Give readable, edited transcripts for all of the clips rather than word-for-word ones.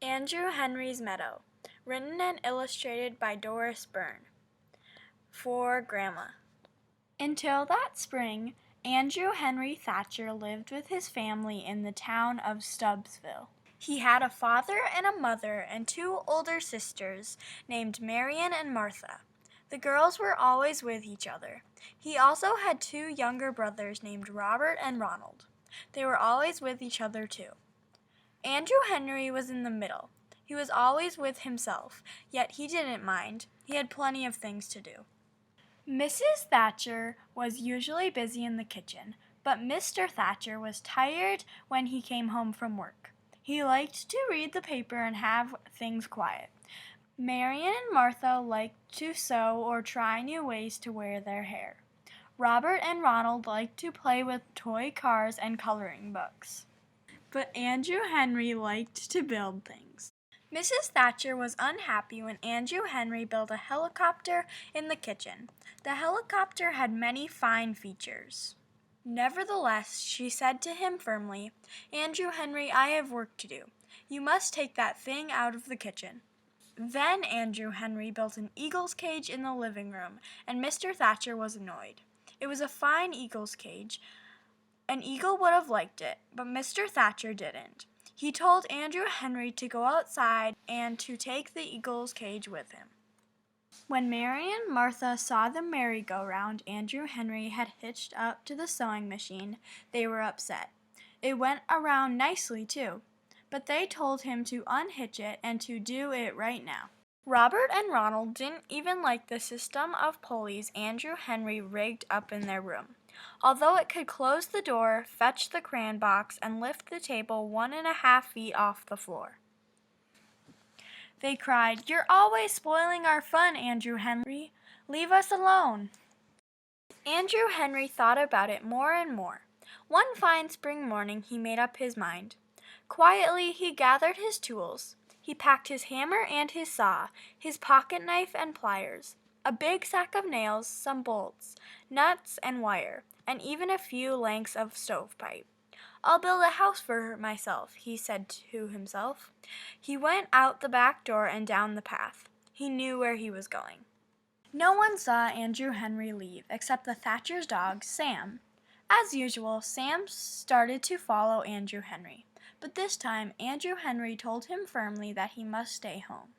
Andrew Henry's Meadow, written and illustrated by Doris Burn. For Grandma. Until that spring, Andrew Henry Thatcher lived with his family in the town of Stubbsville. He had a father and a mother and two older sisters named Marian and Martha. The girls were always with each other. He also had two younger brothers named Robert and Ronald. They were always with each other too. Andrew Henry was in the middle. He was always with himself, yet he didn't mind. He had plenty of things to do. Mrs. Thatcher was usually busy in the kitchen, but Mr. Thatcher was tired when he came home from work. He liked to read the paper and have things quiet. Marian and Martha liked to sew or try new ways to wear their hair. Robert and Ronald liked to play with toy cars and coloring books. But Andrew Henry liked to build things. Mrs. Thatcher was unhappy when Andrew Henry built a helicopter in the kitchen. The helicopter had many fine features. Nevertheless, she said to him firmly, "Andrew Henry, I have work to do. You must take that thing out of the kitchen." Then Andrew Henry built an eagle's cage in the living room, and Mr. Thatcher was annoyed. It was a fine eagle's cage. An eagle would have liked it, but Mr. Thatcher didn't. He told Andrew Henry to go outside and to take the eagle's cage with him. When Mary and Martha saw the merry-go-round Andrew Henry had hitched up to the sewing machine, they were upset. It went around nicely, too, but they told him to unhitch it and to do it right now. Robert and Ronald didn't even like the system of pulleys Andrew Henry rigged up in their room. Although it could close the door, fetch the crayon box, and lift the table 1.5 feet off the floor. They cried, "You're always spoiling our fun, Andrew Henry. Leave us alone." Andrew Henry thought about it more and more. One fine spring morning he made up his mind. Quietly he gathered his tools. He packed his hammer and his saw, his pocket knife and pliers, a big sack of nails, some bolts, nuts and wire, and even a few lengths of stovepipe. "I'll build a house for myself," he said to himself. He went out the back door and down the path. He knew where he was going. No one saw Andrew Henry leave except the Thatcher's dog, Sam. As usual, Sam started to follow Andrew Henry, but this time Andrew Henry told him firmly that he must stay home.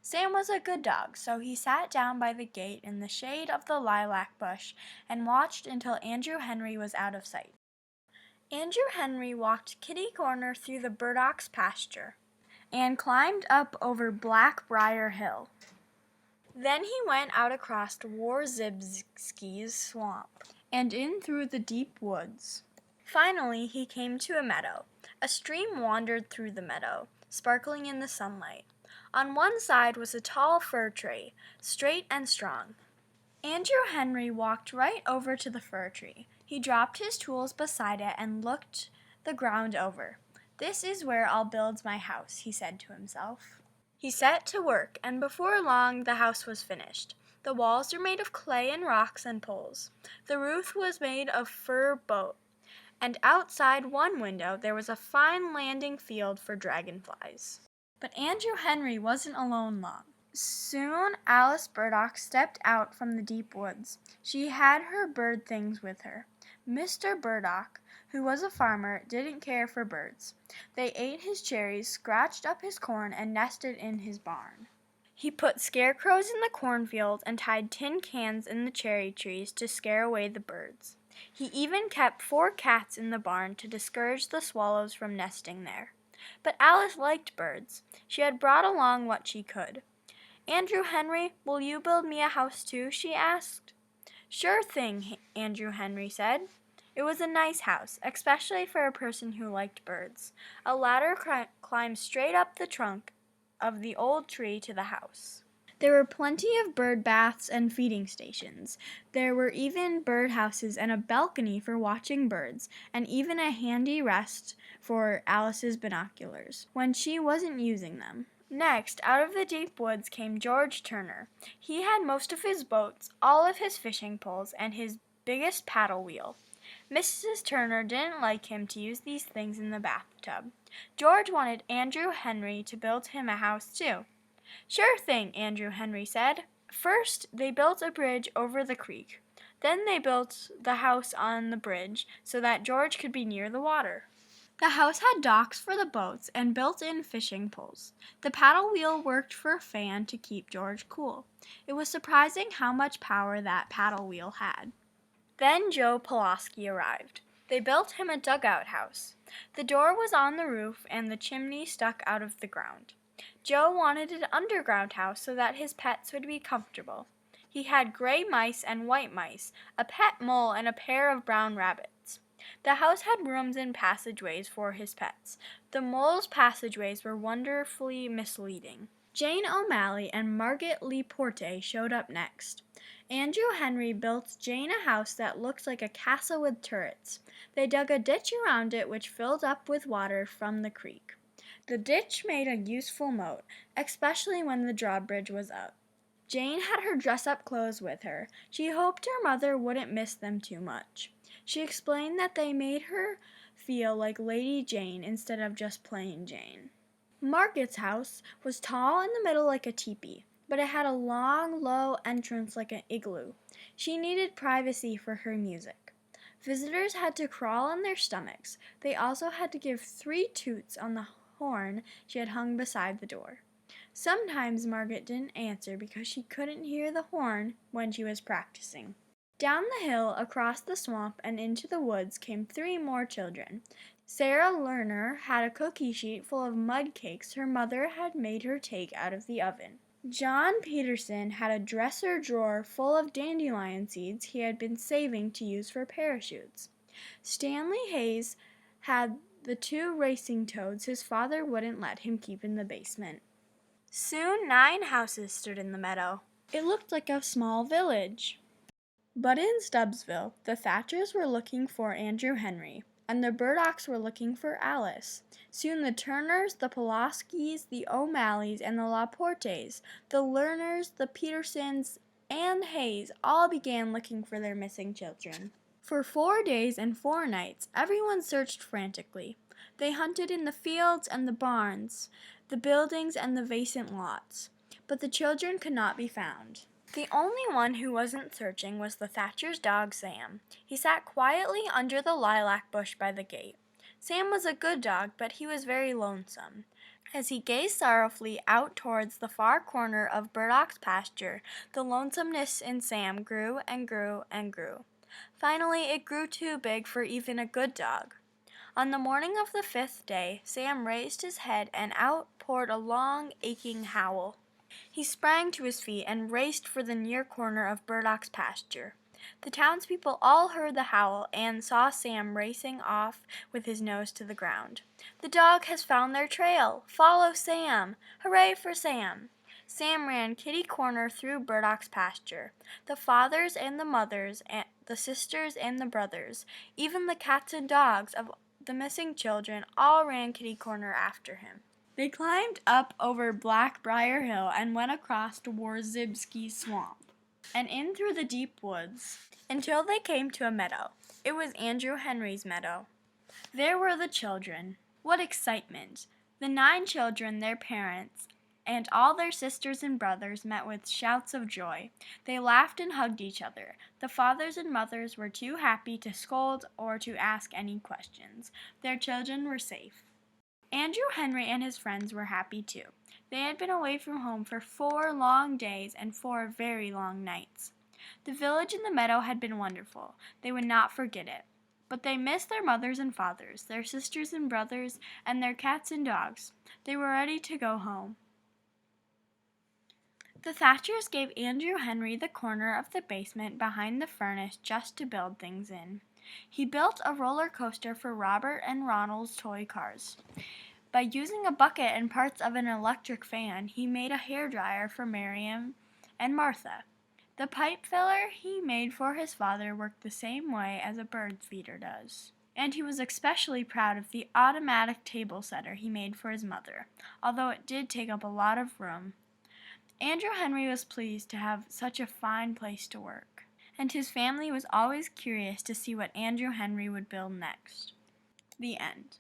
Sam was a good dog, so he sat down by the gate in the shade of the lilac bush and watched until Andrew Henry was out of sight. Andrew Henry walked kitty-corner through the burdocks' pasture and climbed up over Blackbriar Hill. Then he went out across Warzybski's swamp and in through the deep woods. Finally, he came to a meadow. A stream wandered through the meadow, sparkling in the sunlight. On one side was a tall fir tree, straight and strong. Andrew Henry walked right over to the fir tree. He dropped his tools beside it and looked the ground over. "This is where I'll build my house," he said to himself. He set to work, and before long the house was finished. The walls were made of clay and rocks and poles. The roof was made of fir boat, and outside one window there was a fine landing field for dragonflies. But Andrew Henry wasn't alone long. Soon Alice Burdock stepped out from the deep woods. She had her bird things with her. Mr. Burdock, who was a farmer, didn't care for birds. They ate his cherries, scratched up his corn, and nested in his barn. He put scarecrows in the cornfield and tied tin cans in the cherry trees to scare away the birds. He even kept 4 cats in the barn to discourage the swallows from nesting there. But Alice liked birds. She had brought along what she could. "Andrew Henry, will you build me a house too?" she asked. "Sure thing," Andrew Henry said. It was a nice house, especially for a person who liked birds. A ladder climbed straight up the trunk of the old tree to the house. There were plenty of bird baths and feeding stations. There were even bird houses and a balcony for watching birds, and even a handy rest for Alice's binoculars when she wasn't using them. Next, out of the deep woods came George Turner. He had most of his boats, all of his fishing poles, and his biggest paddle wheel. Mrs. Turner didn't like him to use these things in the bathtub. George wanted Andrew Henry to build him a house too. "Sure thing," Andrew Henry said. First, they built a bridge over the creek. Then they built the house on the bridge so that George could be near the water. The house had docks for the boats and built-in fishing poles. The paddle wheel worked for a fan to keep George cool. It was surprising how much power that paddle wheel had. Then Joe Pulaski arrived. They built him a dugout house. The door was on the roof and the chimney stuck out of the ground. Joe wanted an underground house so that his pets would be comfortable. He had gray mice and white mice, a pet mole, and a pair of brown rabbits. The house had rooms and passageways for his pets. The mole's passageways were wonderfully misleading. Jane O'Malley and Margaret Lee Porte showed up next. Andrew Henry built Jane a house that looked like a castle with turrets. They dug a ditch around it which filled up with water from the creek. The ditch made a useful moat, especially when the drawbridge was up. Jane had her dress-up clothes with her. She hoped her mother wouldn't miss them too much. She explained that they made her feel like Lady Jane instead of just plain Jane. Margaret's house was tall in the middle like a teepee, but it had a long, low entrance like an igloo. She needed privacy for her music. Visitors had to crawl on their stomachs. They also had to give 3 toots on the horn she had hung beside the door. Sometimes Margaret didn't answer because she couldn't hear the horn when she was practicing. Down the hill, across the swamp, and into the woods came 3 more children. Sarah Lerner had a cookie sheet full of mud cakes her mother had made her take out of the oven. John Peterson had a dresser drawer full of dandelion seeds he had been saving to use for parachutes. Stanley Hayes had the 2 racing toads his father wouldn't let him keep in the basement. Soon 9 houses stood in the meadow. It looked like a small village. But in Stubbsville, the Thatchers were looking for Andrew Henry, and the Burdocks were looking for Alice. Soon the Turners, the Pulaskis, the O'Malleys, and the Laportes, the Lerners, the Petersons, and Hayes all began looking for their missing children. For 4 days and 4 nights, everyone searched frantically. They hunted in the fields and the barns, the buildings and the vacant lots, but the children could not be found. The only one who wasn't searching was the Thatcher's dog, Sam. He sat quietly under the lilac bush by the gate. Sam was a good dog, but he was very lonesome. As he gazed sorrowfully out towards the far corner of Burdock's pasture, the lonesomeness in Sam grew and grew and grew. Finally, it grew too big for even a good dog. On the morning of the 5th day, Sam raised his head and out poured a long, aching howl. He sprang to his feet and raced for the near corner of Burdock's pasture. The townspeople all heard the howl and saw Sam racing off with his nose to the ground. "The dog has found their trail! Follow Sam! Hooray for Sam!" Sam ran kitty-corner through Burdock's pasture. The fathers and the mothers, and the sisters and the brothers, even the cats and dogs of the missing children all ran kitty-corner after him. They climbed up over Blackbriar Hill and went across to Warzybski Swamp and in through the deep woods until they came to a meadow. It was Andrew Henry's meadow. There were the children. What excitement! The 9 children, their parents, and all their sisters and brothers met with shouts of joy. They laughed and hugged each other. The fathers and mothers were too happy to scold or to ask any questions. Their children were safe. Andrew Henry and his friends were happy too. They had been away from home for 4 long days and 4 very long nights. The village in the meadow had been wonderful. They would not forget it. But they missed their mothers and fathers, their sisters and brothers, and their cats and dogs. They were ready to go home. The Thatchers gave Andrew Henry the corner of the basement behind the furnace just to build things in. He built a roller coaster for Robert and Ronald's toy cars. By using a bucket and parts of an electric fan, he made a hairdryer for Miriam and Martha. The pipe filler he made for his father worked the same way as a bird feeder does. And he was especially proud of the automatic table setter he made for his mother, although it did take up a lot of room. Andrew Henry was pleased to have such a fine place to work. and his family was always curious to see what Andrew Henry would build next. The end.